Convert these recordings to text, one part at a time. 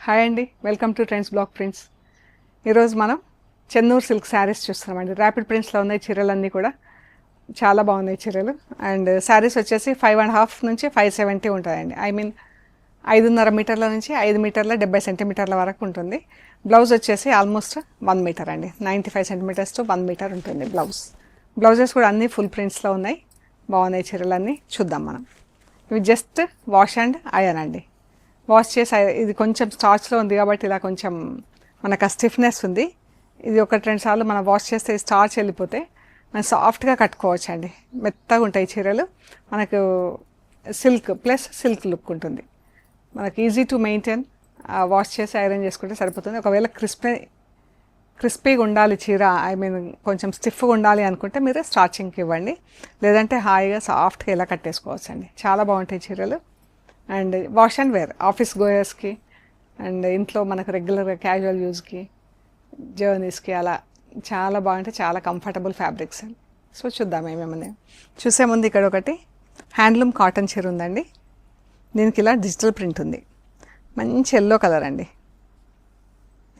Hi అండి, welcome to trends block prints. ఈరోజు మనం చెన్నూరు సిల్క్ శారీస్ చూస్తున్నామండి. ర్యాపిడ్ ప్రింట్స్లో ఉన్నాయి చీరలన్నీ కూడా చాలా బాగున్నాయి చీరలు. అండ్ శారీస్ వచ్చేసి 5.5 నుంచి 570 ఉంటాయండి. ఐ మీన్ 5.5 మీటర్ల నుంచి 5 మీటర్ల 70 సెంటీమీటర్ల వరకు ఉంటుంది. బ్లౌజ్ వచ్చేసి ఆల్మోస్ట్ 1 మీటర్ అండి, 95 సెంటీమీటర్స్ టు 1 మీటర్ ఉంటుంది బ్లౌజెస్ కూడా అన్నీ ఫుల్ ప్రింట్స్లో ఉన్నాయి. బాగున్నాయి చీరలన్నీ, చూద్దాం మనం. ఇవి జస్ట్ వాష్ అండ్ ఐరన్ అండి. వాష్ చేసి ఇది కొంచెం స్టార్చ్లో ఉంది కాబట్టి ఇలా కొంచెం మనకు ఆ స్టిఫ్నెస్ ఉంది. ఇది ఒకటి రెండు సార్లు మనం వాష్ చేస్తే స్టార్చ్ వెళ్ళిపోతే మనం సాఫ్ట్గా కట్టుకోవచ్చు అండి. మెత్తగా ఉంటాయి చీరలు. మనకు సిల్క్ లుక్ ఉంటుంది. మనకు ఈజీ టు మెయింటైన్. వాష్ చేసి ఐరన్ చేసుకుంటే సరిపోతుంది. ఒకవేళ క్రిస్పీగా ఉండాలి చీర, ఐ మీన్ కొంచెం స్టిఫ్గా ఉండాలి అనుకుంటే మీరు స్టార్చింగ్కి ఇవ్వండి. లేదంటే హాయిగా సాఫ్ట్గా ఇలా కట్టేసుకోవచ్చు అండి. చాలా బాగుంటాయి చీరలు. And wash and wear office గోయర్స్కి అండ్ ఇంట్లో మనకు రెగ్యులర్గా క్యాజువల్ యూజ్కి, జర్నీస్కి అలా చాలా బాగుంటాయి. చాలా కంఫర్టబుల్ ఫ్యాబ్రిక్స్. సో చూద్దాం ఏమేమన్నా. చూసే ముందు ఇక్కడ ఒకటి హ్యాండ్లూమ్ కాటన్ చీర ఉందండి. దీనికి ఇలా డిజిటల్ ప్రింట్ ఉంది. మంచి ఎల్లో కలర్ అండి.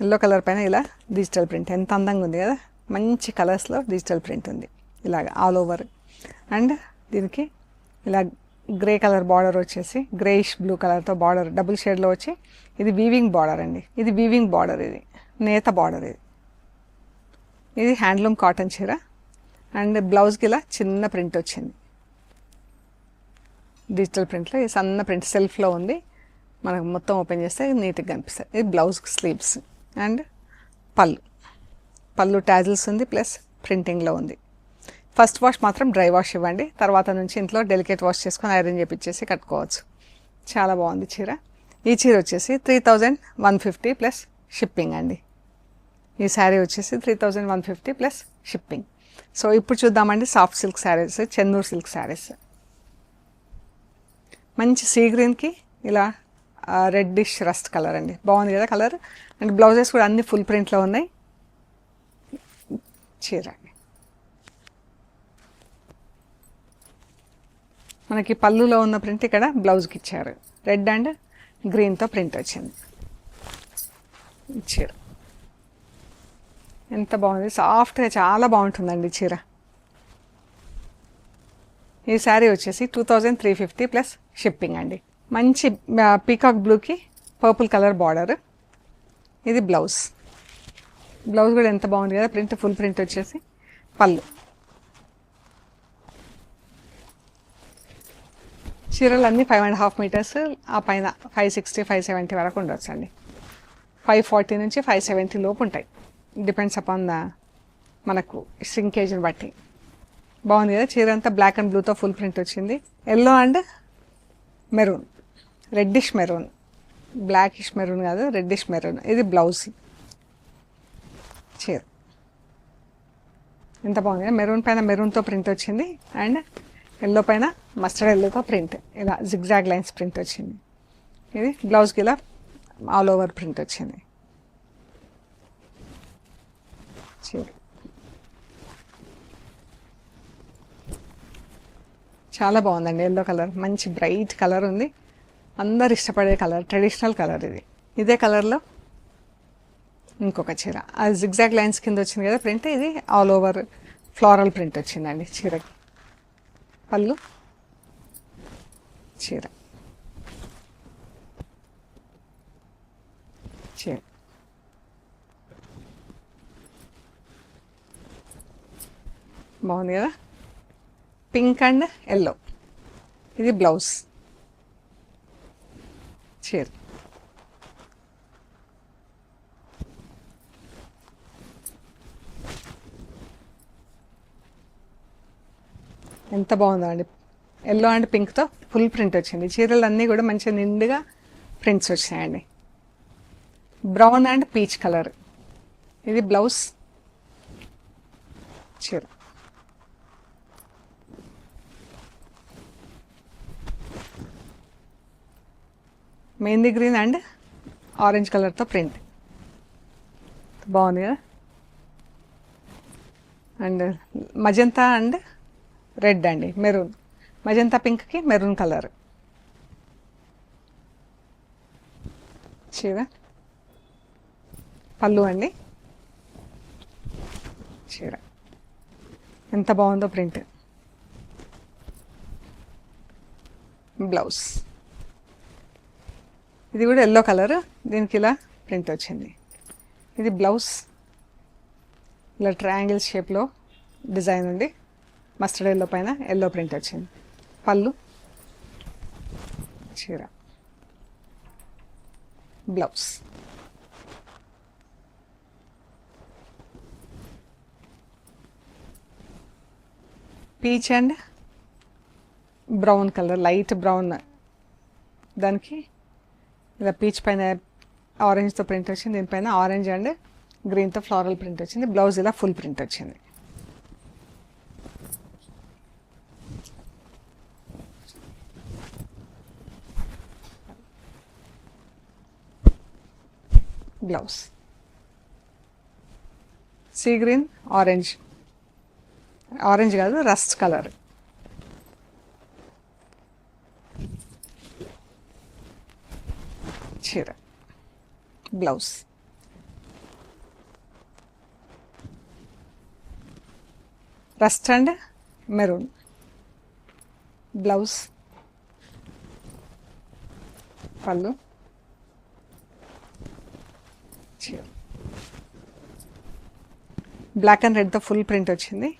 ఎల్లో కలర్ పైన ఇలా డిజిటల్ ప్రింట్ ఎంత అందంగా ఉంది కదా. మంచి కలర్స్లో డిజిటల్ ప్రింట్ ఉంది ఇలాగ ఆల్ ఓవర్. అండ్ దీనికి ఇలా గ్రే కలర్ బార్డర్ వచ్చేసి గ్రేయిష్ బ్లూ కలర్తో బార్డర్ డబుల్ షేడ్లో వచ్చి ఇది వీవింగ్ బార్డర్ అండి. ఇది వీవింగ్ బార్డర్, ఇది నేత బార్డర్. ఇది హ్యాండ్లూమ్ కాటన్ చీర. అండ్ బ్లౌజ్కి ఇలా చిన్న ప్రింట్ వచ్చింది డిజిటల్ ప్రింట్లో. ఈ సన్న ప్రింట్ సెల్ఫ్లో ఉంది. మనకు మొత్తం ఓపెన్ చేస్తే నీట్గా కనిపిస్తుంది. ఇది బ్లౌజ్ స్లీవ్స్. అండ్ పళ్ళు టాజిల్స్ ఉంది, ప్లస్ ప్రింటింగ్లో ఉంది. ఫస్ట్ వాష్ మాత్రం డ్రై వాష్ ఇవ్వండి. తర్వాత నుంచి ఇంట్లో డెలికేట్ వాష్ చేసుకొని ఐరన్ చేపించేసి కట్టుకోవచ్చు. చాలా బాగుంది చీర. ఈ చీర వచ్చేసి 3150 ప్లస్ షిప్పింగ్ అండి. ఈ శారీ వచ్చేసి 3150 ప్లస్ షిప్పింగ్. సో ఇప్పుడు చూద్దామండి soft silk saris, Chennur silk saris. మంచి సీ గ్రీన్కి ఇలా రెడ్డిష్ రస్ట్ కలర్ అండి. బాగుంది కదా కలర్. అండ్ బ్లౌజెస్ కూడా అన్ని ఫుల్ ప్రింట్లో ఉన్నాయి. చీర మనకి పళ్ళులో ఉన్న ప్రింట్ ఇక్కడ బ్లౌజ్కి ఇచ్చారు. రెడ్ అండ్ గ్రీన్తో ప్రింట్ వచ్చింది. చీర ఎంత బాగుంది, సాఫ్ట్గా చాలా బాగుంటుందండి చీర. ఈ శారీ వచ్చేసి 2350 ప్లస్ షిప్పింగ్ అండి. మంచి పీకాక్ బ్లూకి పర్పుల్ కలర్ బార్డర్. ఇది బ్లౌజ్ కూడా ఎంత బాగుంది కదా. ప్రింట్ ఫుల్ ప్రింట్ వచ్చేసి పళ్ళు. చీరలు అన్నీ 5.5 మీటర్స్, ఆ పైన 560 570 వరకు ఉండొచ్చు అండి. 540 నుంచి 570 లోపు ఉంటాయి. డిపెండ్స్ అపాన్ ద మనకు శ్రింకేజ్ని బట్టి. బాగుంది కదా చీర అంతా. బ్లాక్ అండ్ బ్లూతో ఫుల్ ప్రింట్ వచ్చింది. Yellow and maroon, reddish maroon, blackish maroon కాదు, రెడ్డిష్ మెరూన్. ఇది బ్లౌజ్. చీర ఎంత బాగుంది కదా. మెరూన్ పైన మెరూన్తో ప్రింట్ వచ్చింది. అండ్ ఎల్లో పైన మస్టర్డ్ ఎల్లోతో ప్రింట్, ఇలా జిగ్జాగ్ లైన్స్ ప్రింట్ వచ్చింది. ఇది బ్లౌజ్కి ఇలా ఆల్ ఓవర్ ప్రింట్ వచ్చింది. చీర చాలా బాగుందండి. ఎల్లో కలర్ మంచి బ్రైట్ కలర్ ఉంది. అందరు ఇష్టపడే కలర్, ట్రెడిషనల్ కలర్ ఇది. ఇదే కలర్లో ఇంకొక చీర, అది జిగ్జాగ్ లైన్స్ కింద వచ్చింది కదా ప్రింట్. ఇది ఆల్ ఓవర్ ఫ్లోరల్ ప్రింట్ వచ్చిందండి చీరకి. పళ్ళు, చీర బాగుంది కదా. Pink and yellow. ఇది బ్లౌజ్. చీర ఎంత బాగుందో అండి. ఎల్లో అండ్ పింక్తో ఫుల్ ప్రింట్ వచ్చింది. చీరలు అన్నీ కూడా మంచిగా నిండుగా ప్రింట్స్ వచ్చాయండి. Brown and peach colour. ఇది బ్లౌజ్. చీర మెహందీ గ్రీన్ అండ్ ఆరెంజ్ కలర్తో ప్రింట్. బాగుంది కదా. అండ్ మజంతా అండ్ రెడ్ అండి, మెరూన్. మజంతా పింక్కి మెరూన్ కలర్. చీర పళ్ళు అండి. చీర ఎంత బాగుందో ప్రింట్. బ్లౌజ్ ఇది కూడా ఎల్లో కలర్, దీనికి ఇలా ప్రింట్ వచ్చింది. ఇది బ్లౌజ్, ఇలా ట్రయాంగిల్ షేప్లో డిజైన్ ఉంది, మస్టర్డ్ ఎల్లో పైన ఎల్లో ప్రింట్ వచ్చింది. పళ్ళు, చీర, blouse. Peach and brown colour, light brown, దానికి ఇలా పీచ్ పైన ఆరెంజ్తో ప్రింట్ వచ్చింది, దీనిపైన ఆరెంజ్ అండ్ గ్రీన్తో ఫ్లోరల్ ప్రింట్ వచ్చింది. బ్లౌజ్ ఇలా ఫుల్ ప్రింట్ వచ్చింది. Blouse sea green, orange, orange కాదు రస్ట్ కలర్. చీర, blouse. Rust and maroon, blouse, పళ్ళు, చీర. బ్లాక్ అండ్ రెడ్తో ఫుల్ ప్రింట్ వచ్చింది.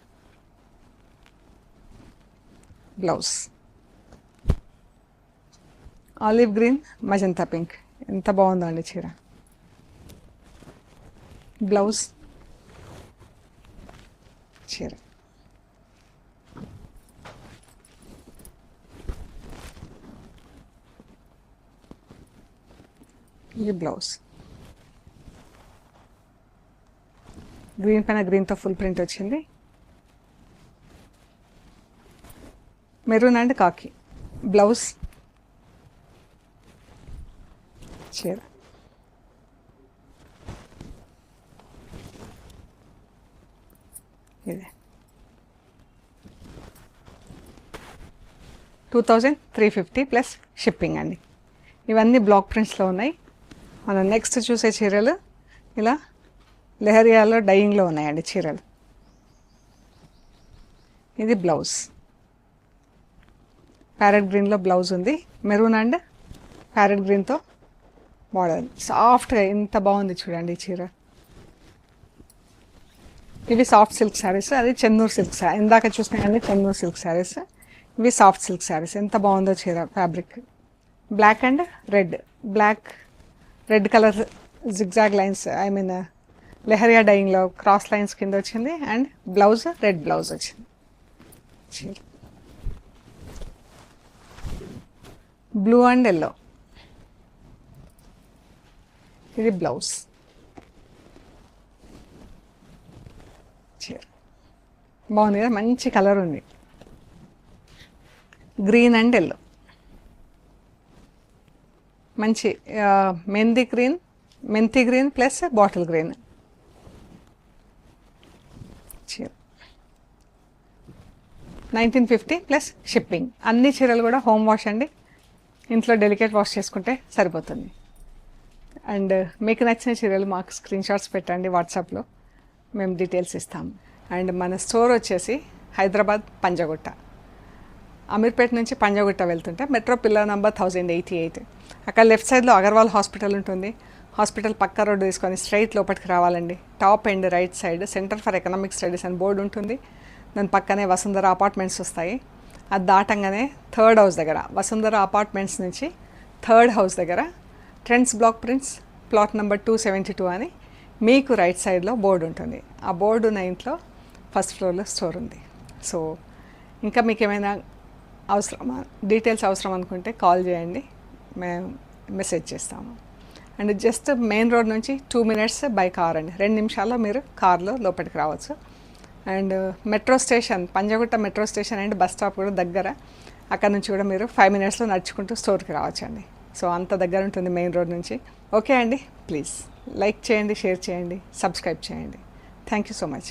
Blouse olive green, magenta pink, ఎంత బాగుందో అండి చీర. బ్లౌజ్, చీర. ఇది బ్లౌజ్, గ్రీన్ పైన గ్రీన్తో ఫుల్ ప్రింట్ వచ్చింది. మెరూన్ అండ్ కాకి. బ్లౌజ్, చీర. ఇది 2350 ప్లస్ షిప్పింగ్ అండి. ఇవన్నీ బ్లాక్ ప్రింట్స్లో ఉన్నాయి. మనం నెక్స్ట్ చూసే చీరలు ఇలా లెహరియాలో డైయింగ్లో ఉన్నాయండి చీరలు. ఇది బ్లౌజ్, ప్యారెట్ గ్రీన్లో బ్లౌజ్ ఉంది, మెరూన్ అండ్ ప్యారెట్ గ్రీన్తో మోడల్. సాఫ్ట్గా ఎంత బాగుంది చూడండి చీర. ఇవి సాఫ్ట్ సిల్క్ శారీస్, అది చెన్నూరు సిల్క్ శారీ. ఇందాక చూసినా చెన్నూరు సిల్క్ శారీస్, ఇవి సాఫ్ట్ సిల్క్ శారీస్. ఎంత బాగుందో చీర fabric. Black and red, black red colour zigzag lines, I mean leheriya డైయింగ్లో క్రాస్ లైన్స్ కింద వచ్చింది. అండ్ బ్లౌజ్ రెడ్ బ్లౌజ్ వచ్చింది. చీర బ్లూ అండ్ ఎల్లో, ఇది బ్లౌజ్. చీర బాగుంది కదా, మంచి కలర్ ఉంది. గ్రీన్ అండ్ ఎల్లో, మంచి మెంతి గ్రీన్ ప్లస్ బాటిల్ గ్రీన్. చీర 1950 ప్లస్ షిప్పింగ్. అన్ని చీరలు కూడా హోమ్ వాష్ అండి, ఇంట్లో డెలికేట్ వాష్ చేసుకుంటే సరిపోతుంది. అండ్ మీకు నచ్చిన చీరలు మాకు స్క్రీన్ షాట్స్ పెట్టండి వాట్సాప్లో, మేము డీటెయిల్స్ ఇస్తాము. అండ్ మన స్టోర్ వచ్చేసి హైదరాబాద్ పంజగుట్ట, అమీర్పేట నుంచి పంజగుట్ట వెళ్తుంటే మెట్రో పిల్లర్ నెంబర్ 1088. అక్కడ లెఫ్ట్ సైడ్లో అగర్వాల్ హాస్పిటల్ ఉంటుంది. హాస్పిటల్ పక్క రోడ్డు తీసుకొని స్ట్రైట్ లోపలికి రావాలండి. Top and right side centre for economic studies అని బోర్డు ఉంటుంది. దాని పక్కనే వసుంధర అపార్ట్మెంట్స్ వస్తాయి. అది దాటంగానే థర్డ్ హౌస్ దగ్గర, వసుంధర అపార్ట్మెంట్స్ నుంచి థర్డ్ హౌస్ దగ్గర trends block prints plot number 272 అని మీకు రైట్ సైడ్లో బోర్డు ఉంటుంది. ఆ బోర్డు ఉన్న ఇంట్లో ఫస్ట్ ఫ్లోర్లో స్టోర్ ఉంది. సో ఇంకా మీకు ఏమైనా అవసరమా, డీటెయిల్స్ అవసరం అనుకుంటే కాల్ చేయండి, మేము మెసేజ్ చేస్తాము. అండ్ జస్ట్ మెయిన్ రోడ్ నుంచి 2 minutes బై కార్ అండి, 2 నిమిషాల్లో మీరు కార్లో లోపలికి రావచ్చు. And metro station, Panjagutta metro station and bus stop కూడా దగ్గర. అక్కడ నుంచి కూడా మీరు 5 minutesలో నడుచుకుంటూ స్టోర్కి రావచ్చు అండి. సో అంత దగ్గర ఉంటుంది మెయిన్ రోడ్ నుంచి. ఓకే అండి, ప్లీజ్ లైక్ చేయండి, షేర్ చేయండి, సబ్స్క్రైబ్ చేయండి. Thank you so much.